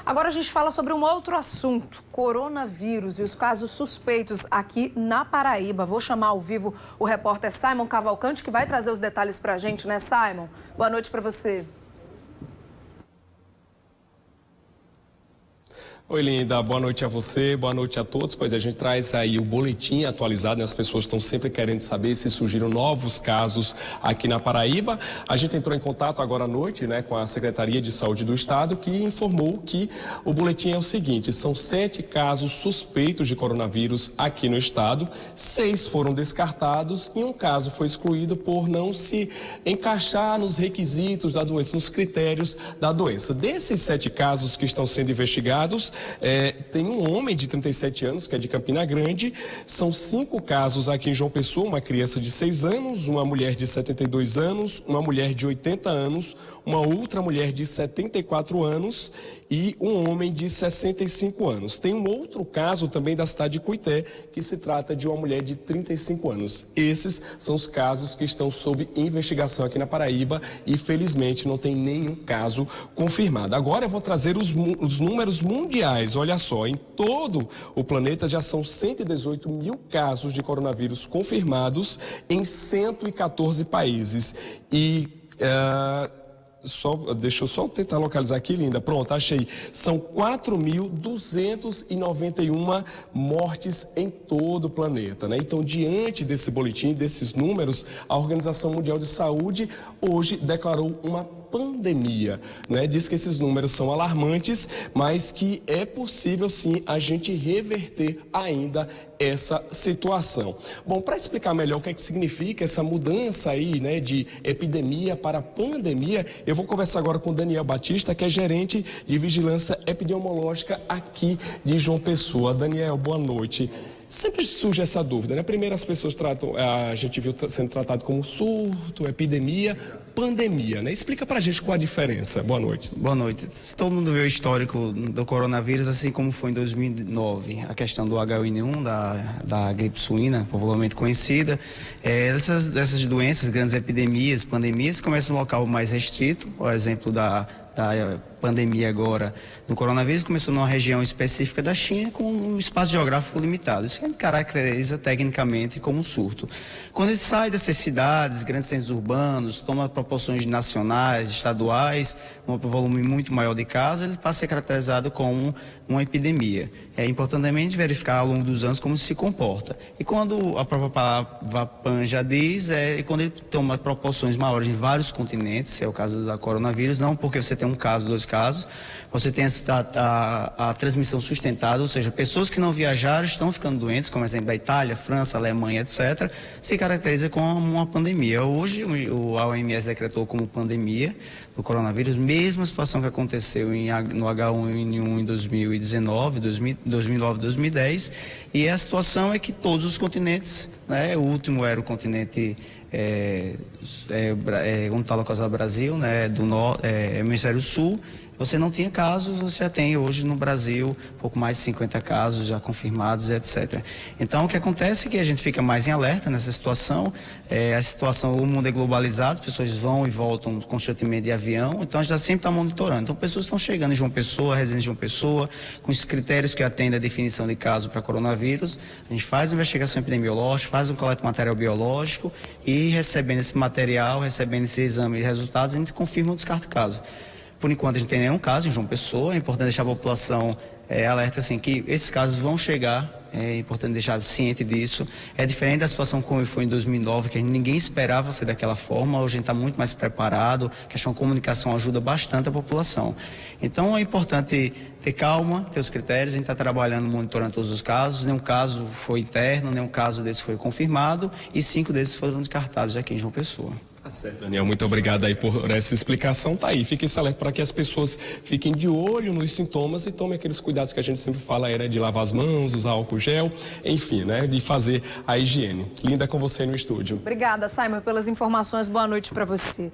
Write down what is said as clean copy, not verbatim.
Agora a gente fala sobre um outro assunto, coronavírus e os casos suspeitos aqui na Paraíba. Vou chamar ao vivo o repórter Simon Cavalcante, que vai trazer os detalhes pra gente, né, Simon? Boa noite pra você. Oi, Linda. Boa noite a você, boa noite a todos. Pois a gente traz aí o boletim atualizado, né? As pessoas estão sempre querendo saber se surgiram novos casos aqui na Paraíba. A gente entrou em contato agora à noite, né, com a Secretaria de Saúde do Estado, que informou que o boletim é o seguinte: são 7 casos suspeitos de coronavírus aqui no estado, 6 foram descartados e um caso foi excluído por não se encaixar nos requisitos da doença, nos critérios da doença. Desses 7 casos que estão sendo investigados, tem um homem de 37 anos, que é de Campina Grande, são 5 casos aqui em João Pessoa, uma criança de 6 anos, uma mulher de 72 anos, uma mulher de 80 anos, uma outra mulher de 74 anos e um homem de 65 anos. Tem um outro caso também da cidade de Cuité, que se trata de uma mulher de 35 anos. Esses são os casos que estão sob investigação aqui na Paraíba e, felizmente, não tem nenhum caso confirmado. Agora eu vou trazer os números mundiais. Olha só, em todo o planeta já são 118 mil casos de coronavírus confirmados em 114 países. Deixa eu só tentar localizar aqui, Linda. Pronto, achei. São 4.291 mortes em todo o planeta, né? Então, diante desse boletim, desses números, a Organização Mundial de Saúde hoje declarou uma pandemia, né? Diz que esses números são alarmantes, mas que é possível sim a gente reverter ainda essa situação. Bom, para explicar melhor o que é que significa essa mudança aí, né, de epidemia para pandemia, eu vou conversar agora com Daniel Batista, que é gerente de vigilância epidemiológica aqui de João Pessoa. Daniel, boa noite. Sempre surge essa dúvida, né? Primeiro as pessoas tratam, a gente viu sendo tratado como surto, epidemia, pandemia, né? Explica pra gente qual a diferença. Boa noite. Boa noite. Todo mundo vê o histórico do coronavírus, assim como foi em 2009, a questão do H1N1, da gripe suína, popularmente conhecida. Dessas doenças, grandes epidemias, pandemias, começam no local mais restrito, por exemplo da pandemia agora do coronavírus começou numa região específica da China com um espaço geográfico limitado. Isso caracteriza tecnicamente como um surto. Quando ele sai dessas cidades, grandes centros urbanos, toma proporções nacionais, estaduais, um volume muito maior de casos, ele passa a ser caracterizado como uma epidemia. É importante também verificar ao longo dos anos como se comporta. E quando a própria palavra PAN já diz, quando ele toma proporções maiores em vários continentes, é o caso da coronavírus, não porque você tem um caso, 2 casos, você tem a transmissão sustentada, ou seja, pessoas que não viajaram estão ficando doentes, como exemplo da Itália, França, Alemanha, etc., se caracteriza como uma pandemia. Hoje, a OMS decretou como pandemia do coronavírus, mesma situação que aconteceu no H1N1 em 2019, 2010, e a situação é que todos os continentes, né, o último era o continente onde está localizado o Brasil, né, hemisfério sul. Você não tinha casos, você já tem hoje no Brasil pouco mais de 50 casos já confirmados, etc. Então, o que acontece é que a gente fica mais em alerta nessa situação. O mundo é globalizado, as pessoas vão e voltam constantemente de avião, então a gente sempre está monitorando. Então, pessoas estão chegando em João Pessoa, residentes de João Pessoa, com os critérios que atendem a definição de caso para coronavírus. A gente faz uma investigação epidemiológica, faz um coleta de material biológico e, recebendo esse material, recebendo esse exame de resultados, a gente confirma o descarte de caso. Por enquanto, a gente não tem nenhum caso em João Pessoa. É importante deixar a população alerta assim, que esses casos vão chegar. É importante deixar ciente disso. É diferente da situação como foi em 2009, que ninguém esperava ser daquela forma. Hoje a gente está muito mais preparado. A questão da comunicação ajuda bastante a população. Então, é importante ter calma, ter os critérios. A gente está trabalhando, monitorando todos os casos. Nenhum caso foi interno, nenhum caso desse foi confirmado. E 5 desses foram descartados aqui em João Pessoa. Tá certo, Daniel, muito obrigado aí por essa explicação. Tá aí, fique esse alerta para que as pessoas fiquem de olho nos sintomas e tomem aqueles cuidados que a gente sempre fala, de lavar as mãos, usar álcool gel, enfim, né, de fazer a higiene. Linda, com você no estúdio. Obrigada, Simon, pelas informações. Boa noite para você.